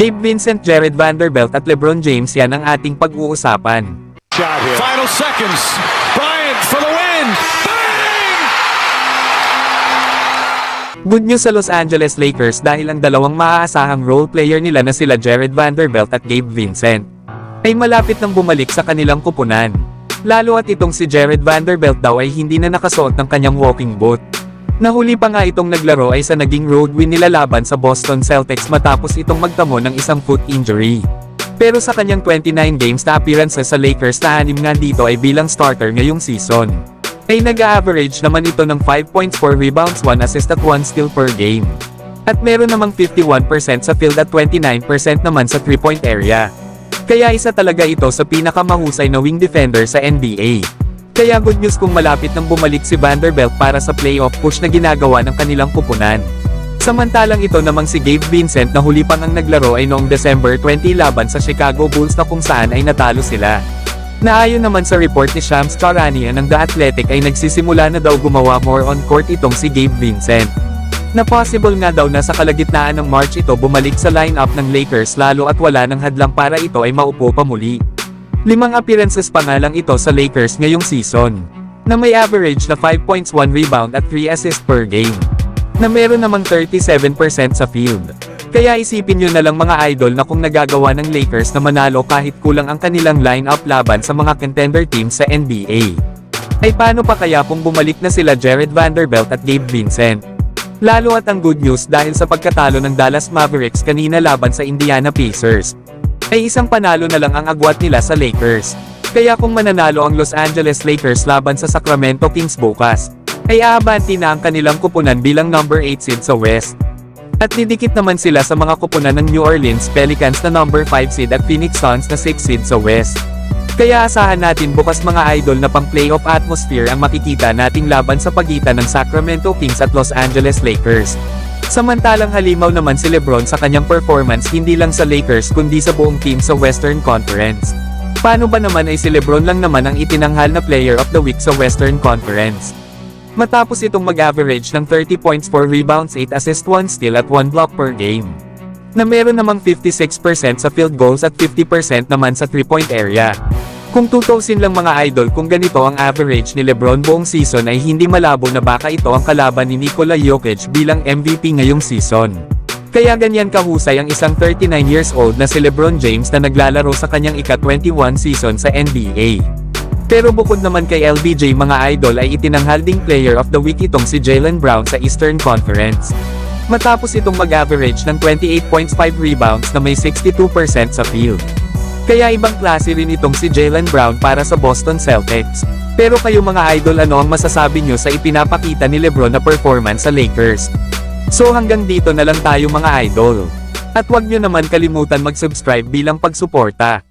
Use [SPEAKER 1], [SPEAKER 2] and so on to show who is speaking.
[SPEAKER 1] Gabe Vincent, Jared Vanderbilt at LeBron James, yan ang ating pag-uusapan.
[SPEAKER 2] Final seconds. Bryant for the win. Bang!
[SPEAKER 1] Good news sa Los Angeles Lakers dahil ang dalawang maaasahang role player nila na sila Jared Vanderbilt at Gabe Vincent ay malapit nang bumalik sa kanilang kupunan. Lalo at itong si Jared Vanderbilt daw ay hindi na nakasuot ng kanyang walking boot. Nahuli pa nga itong naglaro ay sa naging road win nila laban sa Boston Celtics matapos itong magtamo ng isang foot injury. Pero sa kanyang 29 games na appearances sa Lakers na 6 nga dito ay bilang starter ngayong season, ay nag-average naman ito ng 5 points, 4 rebounds, 1 assist at 1 steal per game. At meron namang 51% sa field at 29% naman sa 3-point area. Kaya isa talaga ito sa pinakamahusay na wing defender sa NBA. Kaya good news kung malapit nang bumalik si Vanderbilt para sa playoff push na ginagawa ng kanilang kupunan. Samantalang ito namang si Gabe Vincent na huli pang ang naglaro ay noong December 20 laban sa Chicago Bulls na kung saan ay natalo sila. Naayon naman sa report ni Shams Charania ng The Athletic ay nagsisimula na daw gumawa more on court itong si Gabe Vincent. Na possible nga daw na sa kalagitnaan ng March ito bumalik sa lineup ng Lakers lalo at wala ng hadlang para ito ay maupo pa muli. 5 appearances pa nga lang ito sa Lakers ngayong season, na may average na 5 points, 1 rebound at 3 assists per game, na meron namang 37% sa field. Kaya isipin nyo na lang mga idol na kung nagagawa ng Lakers na manalo kahit kulang ang kanilang lineup laban sa mga contender teams sa NBA, ay paano pa kaya kung bumalik na sila Jared Vanderbilt at Gabe Vincent? Lalo at ang good news dahil sa pagkatalo ng Dallas Mavericks kanina laban sa Indiana Pacers, ay isang panalo na lang ang agwat nila sa Lakers. Kaya kung mananalo ang Los Angeles Lakers laban sa Sacramento Kings bukas, ay aabanti na ang kanilang kupunan bilang number 8 seed sa West. At didikit naman sila sa mga kupunan ng New Orleans Pelicans na number 5 seed at Phoenix Suns na 6 seed sa West. Kaya asahan natin bukas mga idol na pang playoff atmosphere ang makikita nating laban sa pagitan ng Sacramento Kings at Los Angeles Lakers. Samantalang halimaw naman si LeBron sa kanyang performance hindi lang sa Lakers kundi sa buong team sa Western Conference. Paano ba naman ay si LeBron lang naman ang itinanghal na Player of the Week sa Western Conference? Matapos itong mag-average ng 30 points, 4 rebounds, 8 assists, 1 steal at 1 block per game, na meron namang 56% sa field goals at 50% naman sa 3-point area. Kung tutusin lang mga idol kung ganito ang average ni LeBron buong season ay hindi malabo na baka ito ang kalaban ni Nikola Jokic bilang MVP ngayong season. Kaya ganyan kahusay ang isang 39 years old na si LeBron James na naglalaro sa kanyang ika-21 season sa NBA. Pero bukod naman kay LBJ mga idol ay itinanghal ding Player of the Week itong si Jaylen Brown sa Eastern Conference. Matapos itong mag-average ng 28 points, 5 rebounds na may 62% sa field. Kaya ibang klase rin itong si Jaylen Brown para sa Boston Celtics. Pero kayo mga idol, ano ang masasabi nyo sa ipinapakita ni LeBron na performance sa Lakers? So hanggang dito na lang tayo mga idol. At huwag nyo naman kalimutan mag-subscribe bilang pagsuporta.